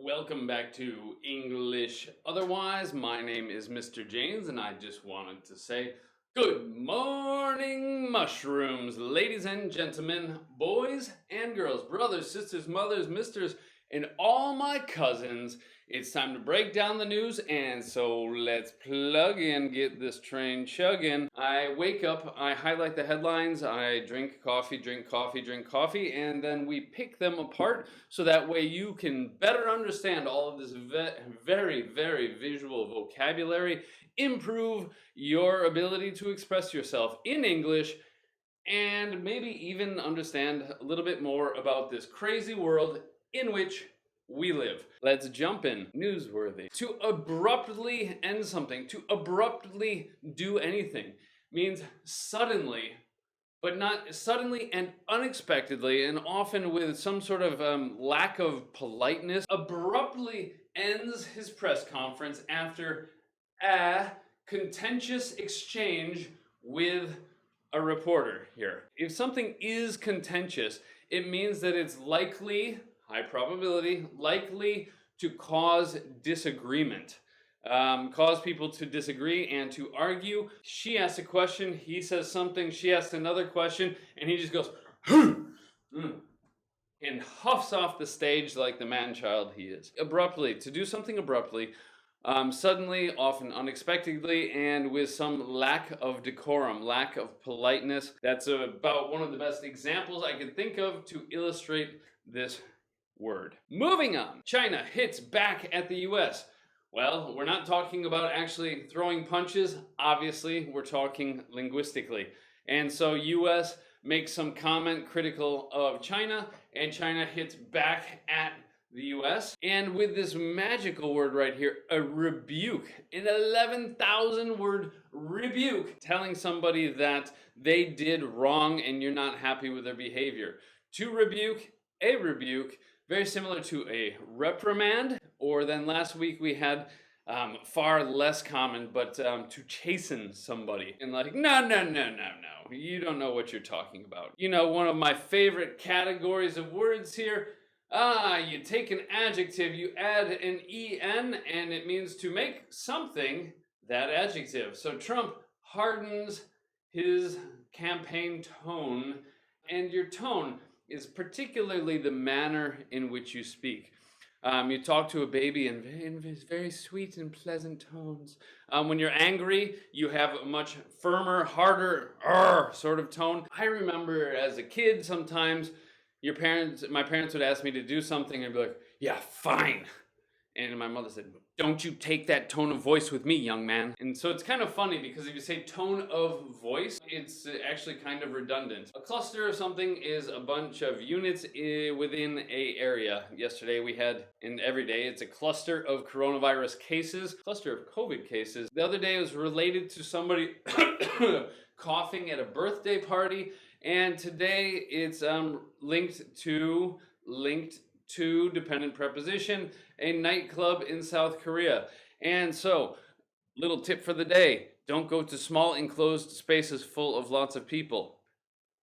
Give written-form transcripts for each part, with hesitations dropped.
Welcome back to English Otherwise. My name is Mr. James, and I just wanted to say good morning, mushrooms, ladies and gentlemen, boys and girls, brothers, sisters, mothers, misters, and all my cousins. It's time to break down the news, and so let's plug in, get this train chugging. I wake up, I highlight the headlines, I drink coffee, and then we pick them apart so that way you can better understand all of this very, very visual vocabulary, improve your ability to express yourself in English, and maybe even understand a little bit more about this crazy world in which we live. Let's jump in. Newsworthy. To abruptly end something, to abruptly do anything, means suddenly, but not suddenly and unexpectedly, and often with some sort of lack of politeness. Abruptly ends his press conference after a contentious exchange with a reporter here. If something is contentious, it means that it's likely, high probability, likely to cause disagreement. Cause people to disagree and to argue. She asks a question, he says something, she asks another question, and he just goes, and huffs off the stage like the man-child he is. Abruptly, to do something abruptly, suddenly, often unexpectedly, and with some lack of decorum, lack of politeness. That's about one of the best examples I could think of to illustrate this word. Moving on. China hits back at the US. Well, we're not talking about actually throwing punches. Obviously, we're talking linguistically. And so US makes some comment critical of China, and China hits back at the US. And with this magical word right here, a rebuke, an 11,000 word rebuke, telling somebody that they did wrong and you're not happy with their behavior. To rebuke, a rebuke, very similar to a reprimand, or then last week we had far less common, but to chasten somebody. And like, no, you don't know what you're talking about. You know, one of my favorite categories of words here, you take an adjective, you add an en, and it means to make something that adjective. So Trump hardens his campaign tone, and your tone is particularly the manner in which you speak. You talk to a baby in very sweet and pleasant tones. When you're angry, you have a much firmer, harder sort of tone. I remember as a kid sometimes my parents would ask me to do something and I'd be like, yeah, fine. And my mother said, don't you take that tone of voice with me, young man. And so it's kind of funny because if you say tone of voice, it's actually kind of redundant. A cluster of something is a bunch of units within a area. Yesterday we had, and every day, it's a cluster of coronavirus cases, cluster of COVID cases. The other day it was related to somebody coughing at a birthday party. And today it's linked to dependent preposition, a nightclub in South Korea. And so, little tip for the day, don't go to small enclosed spaces full of lots of people.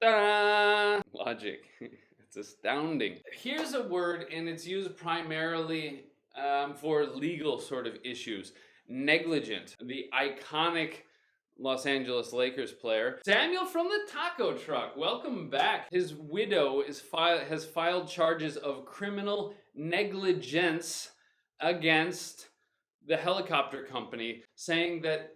Ta-da! Logic. It's astounding. Here's a word, and it's used primarily for legal sort of issues. Negligent. The iconic Los Angeles Lakers player, Samuel from the taco truck. Welcome back. His widow has filed charges of criminal negligence against the helicopter company, saying that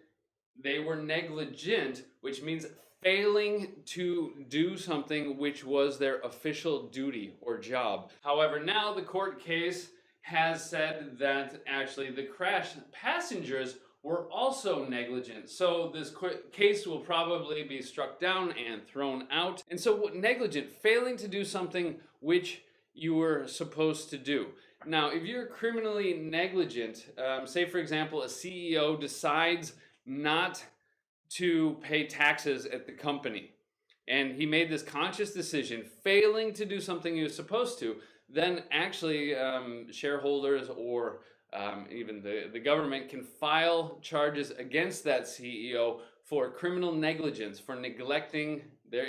they were negligent, which means failing to do something which was their official duty or job. However, now the court case has said that actually the crash passengers were also negligent. So this case will probably be struck down and thrown out. And so negligent, failing to do something which you were supposed to do. Now, if you're criminally negligent, say for example, a CEO decides not to pay taxes at the company, and he made this conscious decision, failing to do something he was supposed to, then actually shareholders or even the government can file charges against that CEO for criminal negligence, for neglecting. They're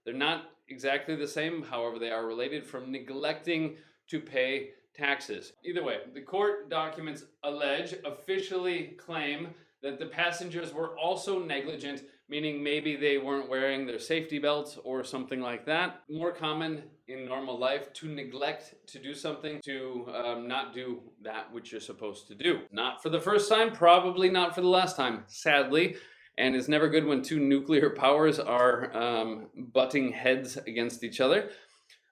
not exactly the same, however they are related, from neglecting to pay taxes. Either way, the court documents officially claim that the passengers were also negligent, meaning maybe they weren't wearing their safety belts or something like that. More common in normal life to neglect to do something, to not do that which you're supposed to do. Not for the first time, probably not for the last time, sadly. And it's never good when two nuclear powers are butting heads against each other.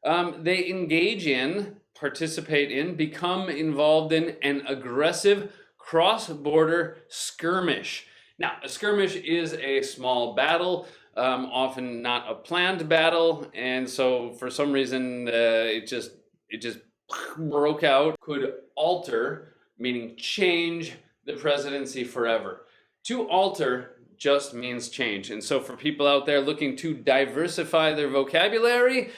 They engage in, participate in, become involved in an aggressive cross-border skirmish. Now, a skirmish is a small battle, often not a planned battle, and so for some reason it just broke out. Could alter, meaning change, the presidency forever. To alter just means change, and so for people out there looking to diversify their vocabulary,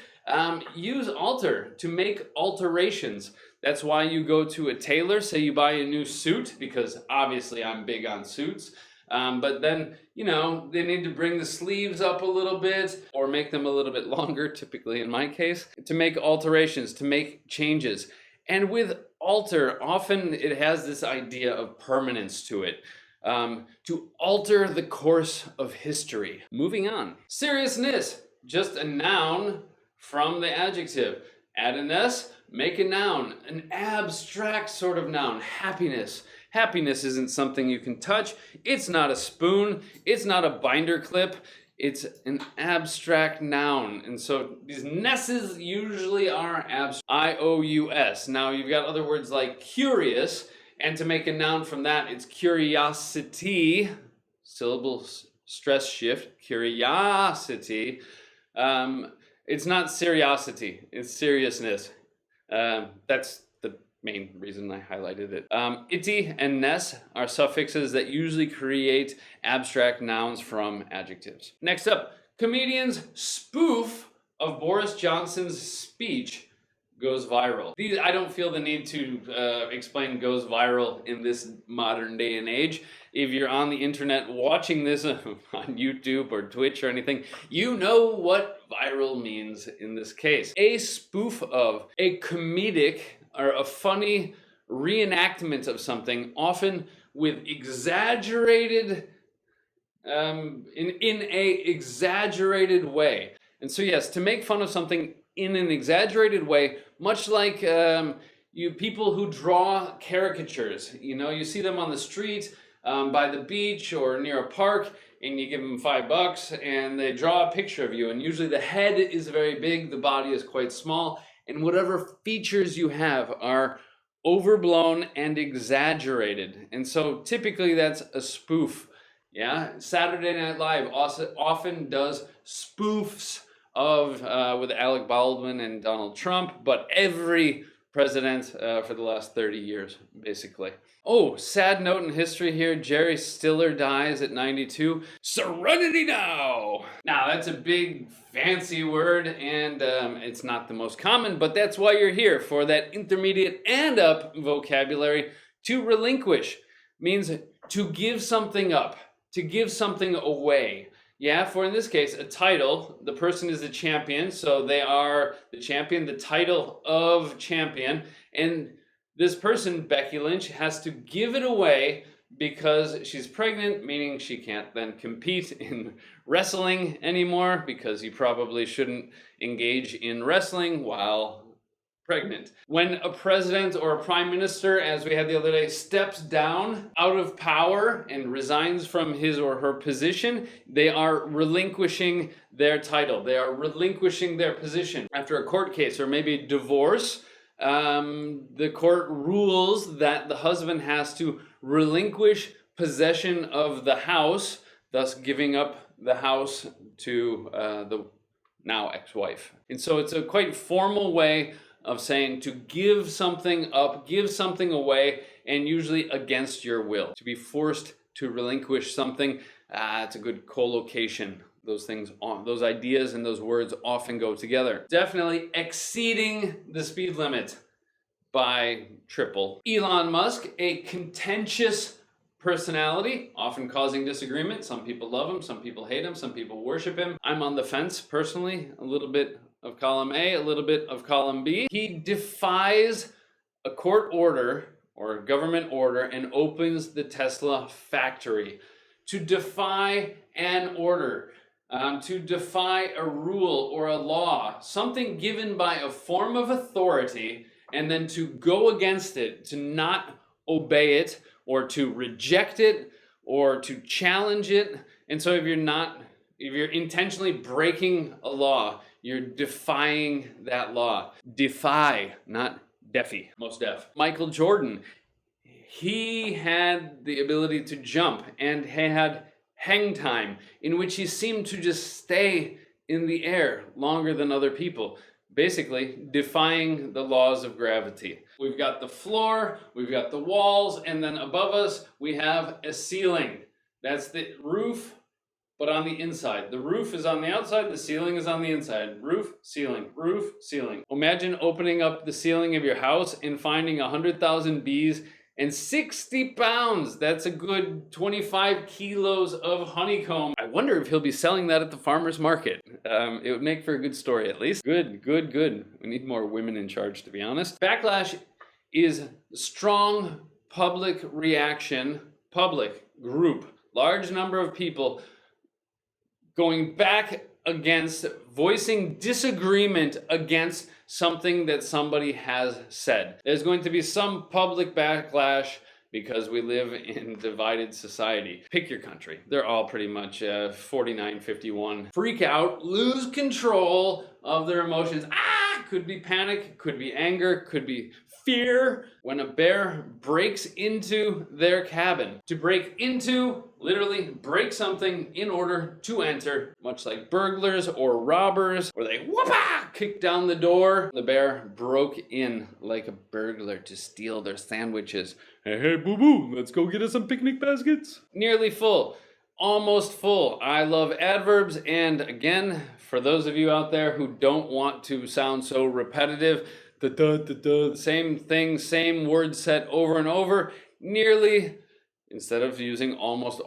use alter to make alterations. That's why you go to a tailor, say you buy a new suit, because obviously I'm big on suits. But then, you know, they need to bring the sleeves up a little bit or make them a little bit longer, typically in my case, to make alterations, to make changes. And with alter, often it has this idea of permanence to it. To alter the course of history. Moving on. Seriousness, just a noun from the adjective. Add an S, make a noun, an abstract sort of noun. Happiness. Happiness isn't something you can touch. It's not a spoon. It's not a binder clip. It's an abstract noun. And so these nesses usually are abstract. I-O-U-S. Now you've got other words like curious, and to make a noun from that, it's curiosity. Syllable stress shift. Curiosity. It's not seriosity, it's seriousness. That's the main reason I highlighted it. Ity and ness are suffixes that usually create abstract nouns from adjectives. Next up, comedians' spoof of Boris Johnson's speech goes viral. I don't feel the need to explain goes viral in this modern day and age. If you're on the internet watching this on YouTube or Twitch or anything, you know what viral means in this case. A spoof of, a comedic or a funny reenactment of something, often with exaggerated, in a exaggerated way. And so yes, to make fun of something in an exaggerated way, much like people who draw caricatures. You know, you see them on the street, by the beach or near a park, and you give them $5 and they draw a picture of you, and usually the head is very big, the body is quite small, and whatever features you have are overblown and exaggerated. And so typically that's a spoof. Yeah, Saturday Night Live also often does spoofs of with Alec Baldwin and Donald Trump, but every president for the last 30 years, basically. Oh, sad note in history here, Jerry Stiller dies at 92. Serenity now! Now, that's a big, fancy word, and it's not the most common, but that's why you're here, for that intermediate and up vocabulary. To relinquish means to give something up, to give something away. Yeah, for in this case, a title, the person is the champion, so they are the champion, the title of champion, and this person, Becky Lynch, has to give it away because she's pregnant, meaning she can't then compete in wrestling anymore, because you probably shouldn't engage in wrestling while pregnant. When a president or a prime minister, as we had the other day, steps down out of power and resigns from his or her position, they are relinquishing their title. They are relinquishing their position. After a court case or maybe divorce, the court rules that the husband has to relinquish possession of the house, thus giving up the house to the now ex-wife. And so it's a quite formal way of saying to give something up, give something away, and usually against your will. To be forced to relinquish something, it's a good collocation. Those things, those ideas and those words often go together. Definitely exceeding the speed limit by triple. Elon Musk, a contentious personality, often causing disagreement. Some people love him, some people hate him, some people worship him. I'm on the fence personally, a little bit of column A, a little bit of column B. He defies a court order or a government order and opens the Tesla factory to defy an order, to defy a rule or a law, something given by a form of authority, and then to go against it, to not obey it, or to reject it, or to challenge it. And so if you're intentionally breaking a law, you're defying that law. Defy, not Defy, most deaf. Michael Jordan, he had the ability to jump and had hang time, in which he seemed to just stay in the air longer than other people, basically defying the laws of gravity. We've got the floor, we've got the walls, and then above us we have a ceiling. That's the roof, but on the inside. The roof is on the outside, the ceiling is on the inside. Roof, ceiling, roof, ceiling. Imagine opening up the ceiling of your house and finding 100,000 bees and 60 pounds. That's a good 25 kilos of honeycomb. I wonder if he'll be selling that at the farmer's market. It would make for a good story, at least. Good, good, good. We need more women in charge, to be honest. Backlash is strong public reaction, public group, large number of people going back against, voicing disagreement against something that somebody has said. There's going to be some public backlash because we live in divided society. Pick your country. They're all pretty much 49-51. Freak out, lose control of their emotions. Could be panic, could be anger, could be fear. When a bear breaks into their cabin. To break into, literally break something in order to enter, much like burglars or robbers, where they whoop-ah, kick down the door. The bear broke in like a burglar to steal their sandwiches. Hey, boo-boo, let's go get us some picnic baskets. Nearly full, almost full. I love adverbs, and again, for those of you out there who don't want to sound so repetitive, same thing, same word set over and over, nearly, instead of using almost.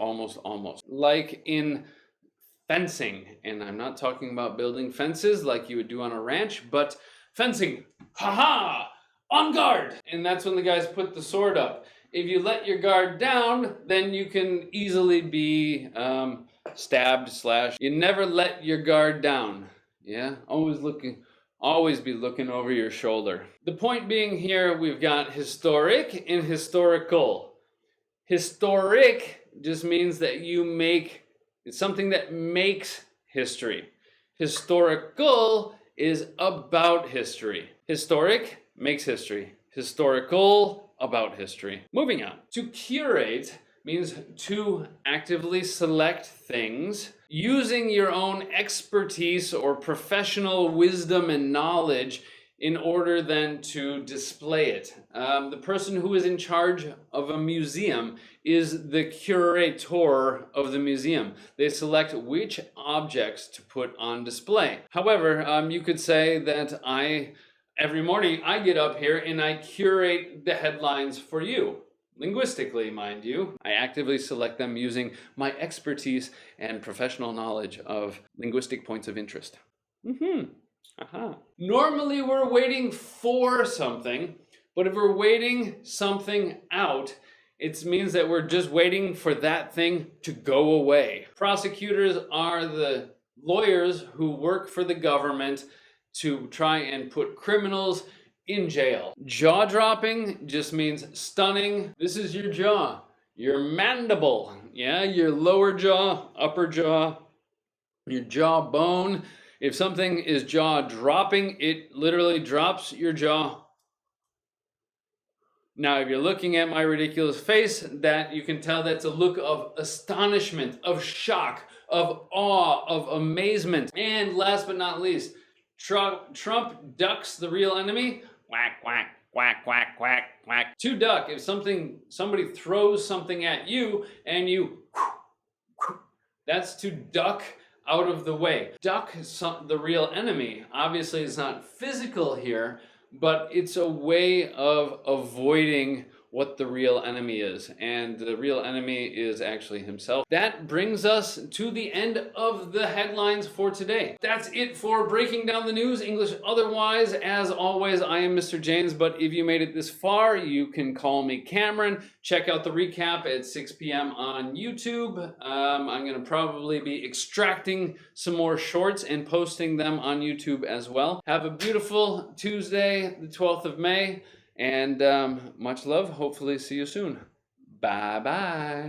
Like in fencing, and I'm not talking about building fences like you would do on a ranch, but fencing, haha, on guard. And that's when the guys put the sword up. If you let your guard down, then you can easily be stabbed / you never let your guard down. Yeah, always be looking over your shoulder. The point being here, we've got historic and historical. Historic just means that it's something that makes history. Historical is about history. Historic makes history. Historical, about history. Moving on. To curate means to actively select things using your own expertise or professional wisdom and knowledge in order then to display it. The person who is in charge of a museum is the curator of the museum. They select which objects to put on display. However, you could say that every morning I get up here and I curate the headlines for you. Linguistically, mind you. I actively select them using my expertise and professional knowledge of linguistic points of interest. Normally we're waiting for something, but if we're waiting something out, it means that we're just waiting for that thing to go away. Prosecutors are the lawyers who work for the government to try and put criminals in jail. Jaw dropping just means stunning. This is your jaw, your mandible, yeah, your lower jaw, upper jaw, your jawbone. If something is jaw dropping, it literally drops your jaw. Now, if you're looking at my ridiculous face, that you can tell that's a look of astonishment, of shock, of awe, of amazement. And last but not least, Trump ducks the real enemy. Quack, quack, quack, quack, quack, quack. To duck, if somebody throws something at you and you, that's to duck out of the way. Duck the real enemy. Obviously, it's not physical here, but it's a way of avoiding what the real enemy is. And the real enemy is actually himself. That brings us to the end of the headlines for today. That's it for breaking down the news, English otherwise. As always, I am Mr. James, but if you made it this far, you can call me Cameron. Check out the recap at 6 p.m. on YouTube. I'm going to probably be extracting some more shorts and posting them on YouTube as well. Have a beautiful Tuesday, the 12th of May. And much love. Hopefully see you soon. Bye-bye.